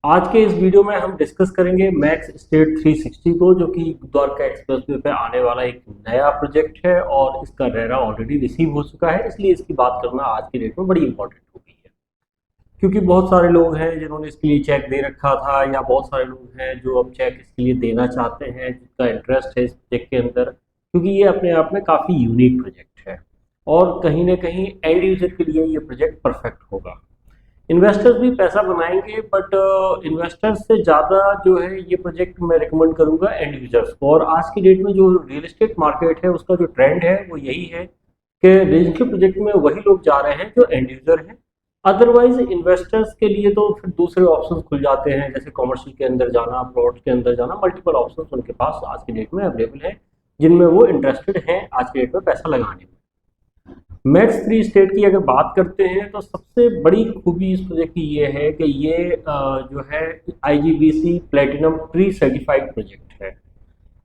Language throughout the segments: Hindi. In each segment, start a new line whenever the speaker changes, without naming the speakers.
आज के इस वीडियो में हम डिस्कस करेंगे मैक्स स्टेट 360 को, जो कि द्वारका एक्सप्रेसवे पे आने वाला एक नया प्रोजेक्ट है और इसका रेरा ऑलरेडी रिसीव हो चुका है। इसलिए इसकी बात करना आज की डेट में बड़ी इंपॉर्टेंट हो गई है, क्योंकि बहुत सारे लोग हैं जिन्होंने इसके लिए चेक दे रखा था, या बहुत सारे लोग हैं जो अब चेक इसके लिए देना चाहते हैं, जिसका इंटरेस्ट है इस प्रोजेक्ट के अंदर, क्योंकि ये अपने आप में काफ़ी यूनिक प्रोजेक्ट है और कहीं ना कहीं एंड यूजर के लिए ये प्रोजेक्ट परफेक्ट होगा। इन्वेस्टर्स भी पैसा बनाएंगे, बट इन्वेस्टर्स से ज़्यादा जो है ये प्रोजेक्ट मैं रिकमेंड करूंगा एंड यूजर्स को। और आज की डेट में जो रियल एस्टेट मार्केट है उसका जो ट्रेंड है वो यही है कि रेजिडेंशियल प्रोजेक्ट में वही लोग जा रहे हैं जो एंड यूजर हैं। अदरवाइज इन्वेस्टर्स के लिए तो फिर दूसरे ऑप्शंस खुल जाते हैं, जैसे कॉमर्शियल के अंदर जाना, प्लॉट के अंदर जाना। मल्टीपल ऑप्शंस उनके पास आज की डेट में अवेलेबल है, जिनमें वो इंटरेस्टेड हैं आज की डेट में पैसा लगाने में। मैक्स 3 स्टेट की अगर बात करते हैं तो सबसे बड़ी खूबी इस प्रोजेक्ट की ये है कि ये जो है IGBC platinum pre certified project है।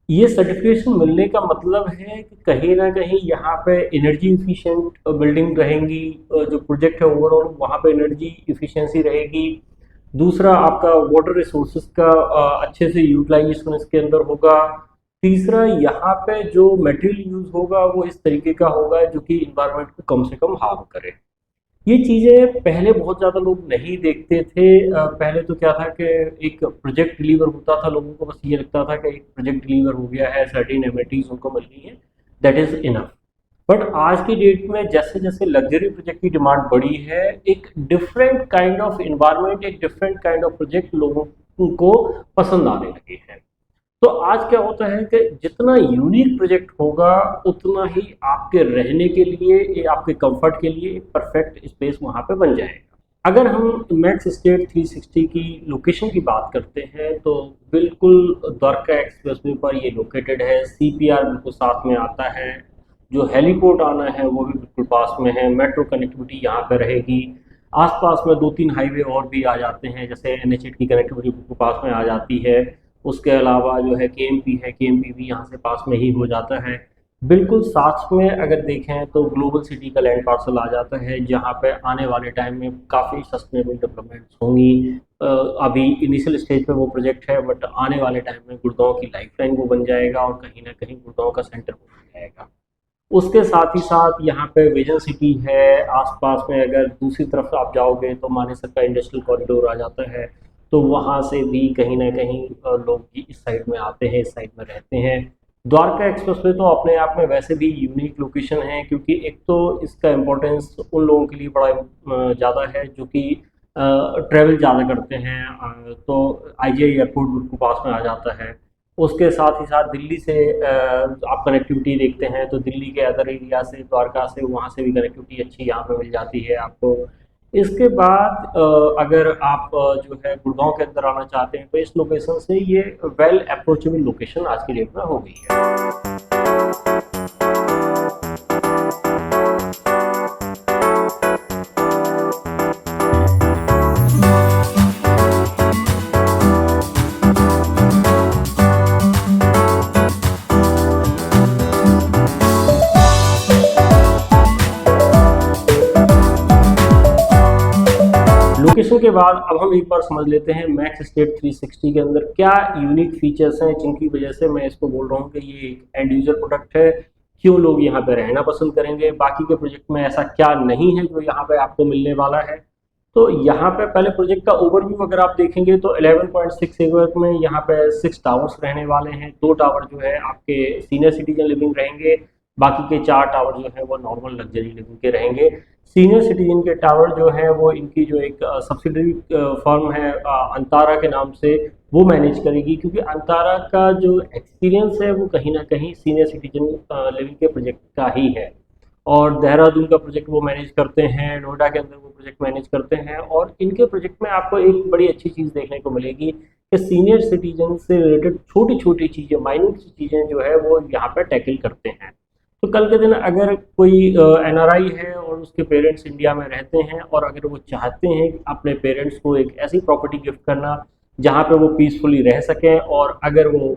ये सर्टिफिकेशन मिलने का मतलब है कि कहीं ना कहीं यहाँ पे एनर्जी इफिशिएंट बिल्डिंग रहेंगी। जो प्रोजेक्ट है ओवरऑल वहाँ पे एनर्जी इफिशिएंसी रहेगी। दूसरा, आपका वाटर रिसोर्सेज का अच्छे से यूटिलाइजेशन इसके अंदर होगा। तीसरा, यहाँ पे जो मटेरियल यूज होगा वो इस तरीके का होगा जो कि इन्वायरमेंट को कम से कम हार्म करे। ये चीज़ें पहले बहुत ज़्यादा लोग नहीं देखते थे। पहले तो क्या था कि एक प्रोजेक्ट डिलीवर होता था, लोगों को बस ये लगता था कि एक प्रोजेक्ट डिलीवर हो गया है, सर्टेन एमिनिटीज उनको मिल रही है, दैट इज़ इनफ। बट आज की डेट में जैसे जैसे लग्जरी प्रोजेक्ट की डिमांड बढ़ी है, एक डिफरेंट काइंड ऑफ इन्वायरमेंट, एक डिफरेंट काइंड ऑफ प्रोजेक्ट लोगों को पसंद आने लगे हैं। तो आज क्या होता है कि जितना यूनिक प्रोजेक्ट होगा उतना ही आपके रहने के लिए, आपके कंफर्ट के लिए एक परफेक्ट स्पेस वहां पे बन जाएगा। अगर हम मैक्स स्टेट 360 की लोकेशन की बात करते हैं तो बिल्कुल द्वारका एक्सप्रेसवे पर ये लोकेटेड है। CPR बिल्कुल साथ में आता है, जो हेलीपोर्ट आना है वो भी बिल्कुल पास में है, मेट्रो कनेक्टिविटी यहाँ पे रहेगी। आसपास में 2-3 हाईवे और भी आ जाते हैं, जैसे NH8 की कनेक्टिविटी बिल्कुल पास में आ जाती है। उसके अलावा जो है KMP है, KMP भी यहाँ से पास में ही हो जाता है। बिल्कुल साथ में अगर देखें तो ग्लोबल सिटी का लैंड पार्सल आ जाता है, जहाँ पे आने वाले टाइम में काफ़ी सस्टेनेबल डेवलपमेंट्स होंगी। अभी इनिशियल स्टेज पे वो प्रोजेक्ट है, बट आने वाले टाइम में गुड़गांव की लाइफलाइन वो बन जाएगा और कहीं ना कहीं गुड़गांव का सेंटर वो बन जाएगा। उसके साथ ही साथ यहाँ पे विजन सिटी है। आसपास में अगर दूसरी तरफ आप जाओगे तो मानेसर का इंडस्ट्रियल कॉरिडोर आ जाता है, तो वहाँ से भी कहीं ना कहीं लोग भी इस साइड में आते हैं, इस साइड में रहते हैं। द्वारका एक्सप्रेसवे तो अपने आप में वैसे भी यूनिक लोकेशन है, क्योंकि एक तो इसका इम्पोर्टेंस उन लोगों के लिए बड़ा ज़्यादा है जो कि ट्रैवल ज़्यादा करते हैं। तो IGI एयरपोर्ट बिल्कुल पास में आ जाता है। उसके साथ ही साथ दिल्ली से आप कनेक्टिविटी देखते हैं तो दिल्ली के अदर एरिया से, द्वारका से, वहाँ से भी कनेक्टिविटी अच्छी यहाँ पे मिल जाती है आपको। इसके बाद अगर आप जो है गुड़गांव के अंदर आना चाहते हैं तो इस लोकेशन से ये वेल अप्रोचेबल लोकेशन आज की डेट में हो गई है। लोकेशन के बाद अब हम एक बार समझ लेते हैं मैक्स स्टेट 360 के अंदर क्या यूनिक फीचर्स हैं जिनकी वजह से मैं इसको बोल रहा हूँ कि ये एक एंड यूजर प्रोडक्ट है। क्यों लोग यहाँ पे रहना पसंद करेंगे, बाकी के प्रोजेक्ट में ऐसा क्या नहीं है जो यहाँ पे आपको मिलने वाला है। तो यहाँ पे पहले प्रोजेक्ट का ओवरव्यू अगर आप देखेंगे तो 11.6 एकड़ में यहाँ पे 6 टावर्स रहने वाले हैं। 2 टावर जो है आपके सीनियर सिटीजन लिविंग रहेंगे, बाकी के 4 टावर जो है वो नॉर्मल लग्जरी लिविंग के रहेंगे। सीनियर सिटीजन के टावर जो है वो इनकी जो एक सब्सिडरी फर्म है अंतारा के नाम से, वो मैनेज करेगी, क्योंकि अंतारा का जो एक्सपीरियंस है वो कहीं ना कहीं सीनियर सिटीजन लिविंग के प्रोजेक्ट का ही है। और देहरादून का प्रोजेक्ट वो मैनेज करते हैं, नोएडा के अंदर वो प्रोजेक्ट मैनेज करते हैं। और इनके प्रोजेक्ट में आपको एक बड़ी अच्छी चीज़ देखने को मिलेगी कि सीनियर सिटीजन से रिलेटेड छोटी छोटी चीज़ें, माइन्यूट चीज़ें जो है वो यहाँ पर टैकल करते हैं। तो कल के दिन अगर कोई NRI है और उसके पेरेंट्स इंडिया में रहते हैं और अगर वो चाहते हैं अपने पेरेंट्स को एक ऐसी प्रॉपर्टी गिफ्ट करना जहाँ पे वो पीसफुली रह सकें, और अगर वो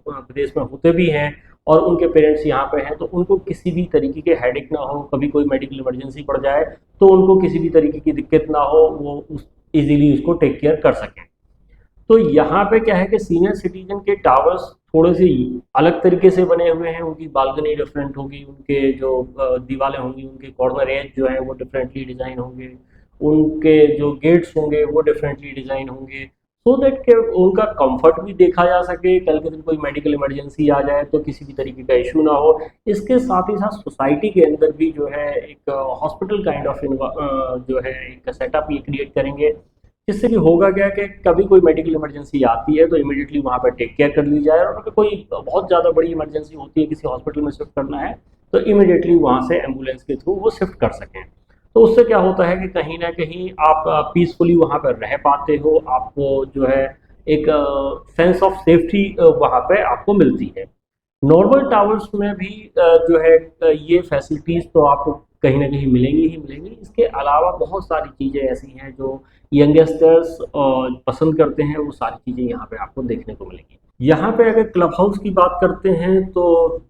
विदेश में होते भी हैं और उनके पेरेंट्स यहाँ पे हैं, तो उनको किसी भी तरीके के हेडेक ना हो, कभी कोई मेडिकल इमरजेंसी पड़ जाए तो उनको किसी भी तरीके की दिक्कत ना हो, वो इजीली उसको टेक केयर कर सकें। तो यहाँ पे क्या है कि सीनियर सिटीजन के टावर्स थोड़े से अलग तरीके से बने हुए हैं, उनकी बालकनी डिफरेंट होगी, उनके जो दीवारें होंगी, उनके कॉर्नर एज जो है वो डिफरेंटली डिज़ाइन होंगे, उनके जो गेट्स होंगे वो डिफरेंटली डिज़ाइन होंगे, सो दैट के उनका कंफर्ट भी देखा जा सके, कल के दिन कोई मेडिकल इमरजेंसी आ जाए तो किसी भी तरीके का इशू ना हो। इसके साथ ही साथ सोसाइटी के अंदर भी जो है एक हॉस्पिटल काइंड ऑफ जो है एक सेटअप ये क्रिएट करेंगे, जिससे कि होगा क्या कि कभी कोई मेडिकल इमरजेंसी आती है तो इमीडिएटली वहाँ पर टेक केयर कर ली जाए, और अगर कोई बहुत ज़्यादा बड़ी इमरजेंसी होती है, किसी हॉस्पिटल में शिफ्ट करना है, तो इमीडिएटली वहाँ से एम्बुलेंस के थ्रू वो शिफ्ट कर सकें। तो उससे क्या होता है कि कहीं ना कहीं आप पीसफुली वहाँ पर रह पाते हो, आपको जो है एक सेंस ऑफ सेफ्टी वहाँ पे आपको मिलती है। नॉर्मल टावर्स में भी जो है ये फैसिलिटीज़ तो आपको कहीं ना कहीं मिलेंगी ही मिलेंगी। इसके अलावा बहुत सारी चीज़ें ऐसी हैं जो यंगस्टर्स पसंद करते हैं, वो सारी चीज़ें यहाँ पे आपको देखने को मिलेंगी। यहाँ पे अगर क्लब हाउस की बात करते हैं तो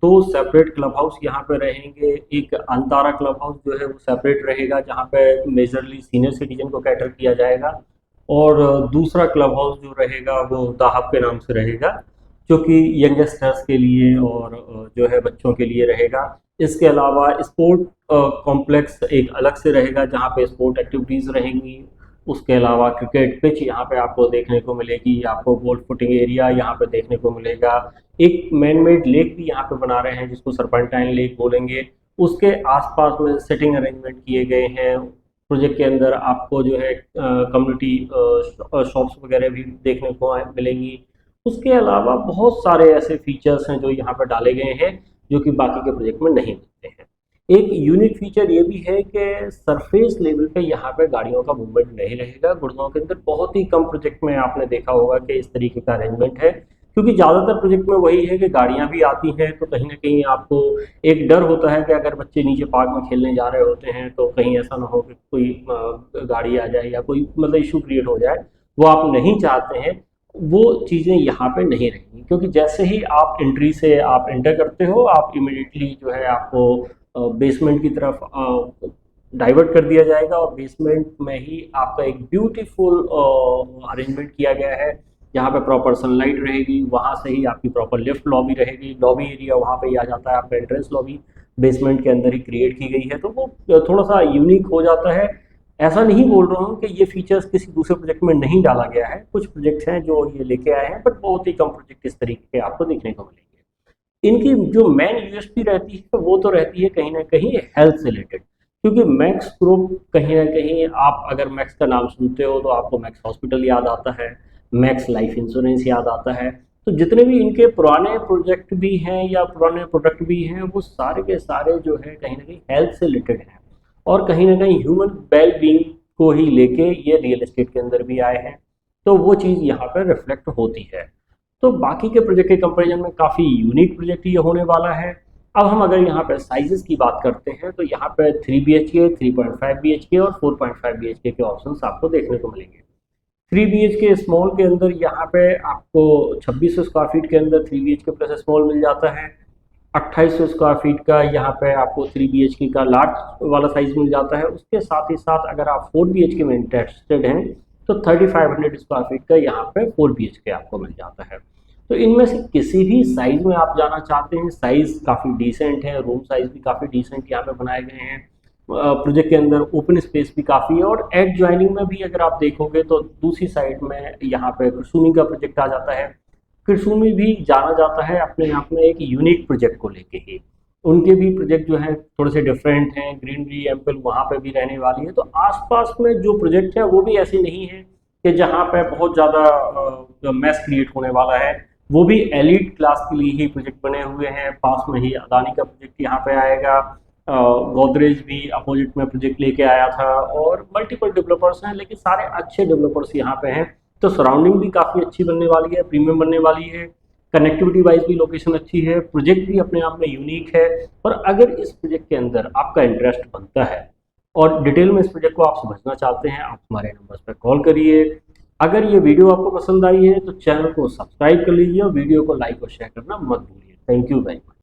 दो सेपरेट क्लब हाउस यहाँ पे रहेंगे। एक अंतारा क्लब हाउस जो है वो सेपरेट रहेगा, जहाँ पे मेजरली सीनियर सिटीजन को कैटर किया जाएगा, और दूसरा क्लब हाउस जो रहेगा वो दाहब के नाम से रहेगा, जो कि यंगस्टर्स के लिए और जो है बच्चों के लिए रहेगा। इसके अलावा स्पोर्ट कॉम्प्लेक्स एक अलग से रहेगा, जहाँ पे स्पोर्ट एक्टिविटीज़ रहेंगी। उसके अलावा क्रिकेट पिच यहाँ पे आपको देखने को मिलेगी, आपको गोल्फ फुटिंग एरिया यहाँ पे देखने को मिलेगा। एक मैन मेड लेक भी यहाँ पे बना रहे हैं, जिसको सरपेंटाइन लेक बोलेंगे। उसके आसपास में सिटिंग अरेंजमेंट किए गए हैं। प्रोजेक्ट के अंदर आपको जो है कम्युनिटी शॉप्स वगैरह भी देखने को मिलेंगी। उसके अलावा बहुत सारे ऐसे फीचर्स हैं जो यहाँ पर डाले गए हैं, जो कि बाकी के प्रोजेक्ट में नहीं मिलते हैं। एक यूनिक फीचर ये भी है कि सरफेस लेवल पे यहाँ पे गाड़ियों का मूवमेंट नहीं रहेगा। गुड़गांव के अंदर बहुत ही कम प्रोजेक्ट में आपने देखा होगा कि इस तरीके का अरेंजमेंट है, क्योंकि ज़्यादातर प्रोजेक्ट में वही है कि गाड़ियाँ भी आती हैं, तो कहीं ना कहीं आपको एक डर होता है कि अगर बच्चे नीचे पार्क में खेलने जा रहे होते हैं तो कहीं ऐसा ना हो कि कोई गाड़ी आ जाए या कोई मतलब इशू क्रिएट हो जाए, वो आप नहीं चाहते हैं। वो चीज़ें यहाँ पे नहीं रहेंगी, क्योंकि जैसे ही आप एंट्री से आप एंटर करते हो, आप इमिडिएटली जो है आपको बेसमेंट की तरफ डाइवर्ट कर दिया जाएगा, और बेसमेंट में ही आपका एक ब्यूटीफुल अरेंजमेंट किया गया है, जहाँ पे प्रॉपर सनलाइट रहेगी। वहाँ से ही आपकी प्रॉपर लिफ्ट लॉबी रहेगी, लॉबी एरिया वहाँ पे ही आ जाता है, आपका एंट्रेंस लॉबी बेसमेंट के अंदर ही क्रिएट की गई है, तो वो थोड़ा सा यूनिक हो जाता है। ऐसा नहीं बोल रहा हूँ कि ये फीचर्स किसी दूसरे प्रोजेक्ट में नहीं डाला गया है, कुछ प्रोजेक्ट्स हैं जो ये लेके आए हैं, बट बहुत ही कम प्रोजेक्ट इस तरीके के आपको देखने को मिलेंगे। इनकी जो मेन यूएसपी रहती है वो तो रहती है कहीं ना कहीं हेल्थ से रिलेटेड, क्योंकि मैक्स ग्रुप कहीं ना कहीं, आप अगर मैक्स का नाम सुनते हो तो आपको मैक्स हॉस्पिटल याद आता है, मैक्स लाइफ इंश्योरेंस याद आता है। तो जितने भी इनके पुराने प्रोजेक्ट भी हैं या पुराने प्रोडक्ट भी हैं, वो सारे के सारे जो है कहीं ना कहीं हेल्थ से रिलेटेड हैं, और कहीं ना कहीं ह्यूमन वेल बींग को ही लेके ये रियल एस्टेट के अंदर भी आए हैं, तो वो चीज़ यहाँ पर रिफ्लेक्ट होती है। तो बाकी के प्रोजेक्ट के कंपैरिजन में काफ़ी यूनिक प्रोजेक्ट ये होने वाला है। अब हम अगर यहाँ पर साइजेस की बात करते हैं तो यहाँ पर 3 BHK, 3.5 BHK और 4.5 BHK के ऑप्शंस आपको देखने को मिलेंगे। 3 BHK स्मॉल के अंदर यहाँ पे आपको 2600 स्क्वायर फीट के अंदर 3 BHK प्लस स्मॉल मिल जाता है। 2800 स्क्वायर फीट का यहाँ पे आपको 3 BHK का लार्ज वाला साइज मिल जाता है। उसके साथ ही साथ अगर आप 4 BHK में इंटरेस्टेड हैं तो 3500 स्क्वायर फीट का यहाँ पे 4 BHK आपको मिल जाता है। तो इनमें से किसी भी साइज में आप जाना चाहते हैं, साइज काफ़ी डिसेंट है, रूम साइज भी काफ़ी डिसेंट यहाँ पे बनाए गए हैं। प्रोजेक्ट के अंदर ओपन स्पेस भी काफ़ी है, और एड ज्वाइनिंग में भी अगर आप देखोगे तो दूसरी साइड में यहाँ पे कुरसुमी का प्रोजेक्ट आ जाता है। कुरसुमी भी जाना जाता है अपने आप में एक यूनिक प्रोजेक्ट को लेके ही। उनके भी प्रोजेक्ट जो है थोड़े से डिफरेंट हैं, ग्रीनरी एम्पल वहाँ पे भी रहने वाली है। तो आसपास में जो प्रोजेक्ट है वो भी ऐसे नहीं है कि जहाँ पे बहुत ज़्यादा मैस क्रिएट होने वाला है, वो भी एलिट क्लास के लिए ही प्रोजेक्ट बने हुए हैं। पास में ही अदानी का प्रोजेक्ट यहाँ पे आएगा, गोदरेज भी अपोजिट में प्रोजेक्ट लेके आया था, और मल्टीपल डेवलपर्स हैं, लेकिन सारे अच्छे डेवलपर्स यहाँ पे हैं। तो सराउंडिंग भी काफ़ी अच्छी बनने वाली है, प्रीमियम बनने वाली है, कनेक्टिविटी वाइज भी लोकेशन अच्छी है, प्रोजेक्ट भी अपने आप में यूनिक है। और अगर इस प्रोजेक्ट के अंदर आपका इंटरेस्ट बनता है और डिटेल में इस प्रोजेक्ट को आप समझना चाहते हैं, आप हमारे नंबर्स पर कॉल करिए। अगर ये वीडियो आपको पसंद आई है तो चैनल को सब्सक्राइब कर लीजिए, और वीडियो को लाइक और शेयर करना मत भूलिए। Thank you very much.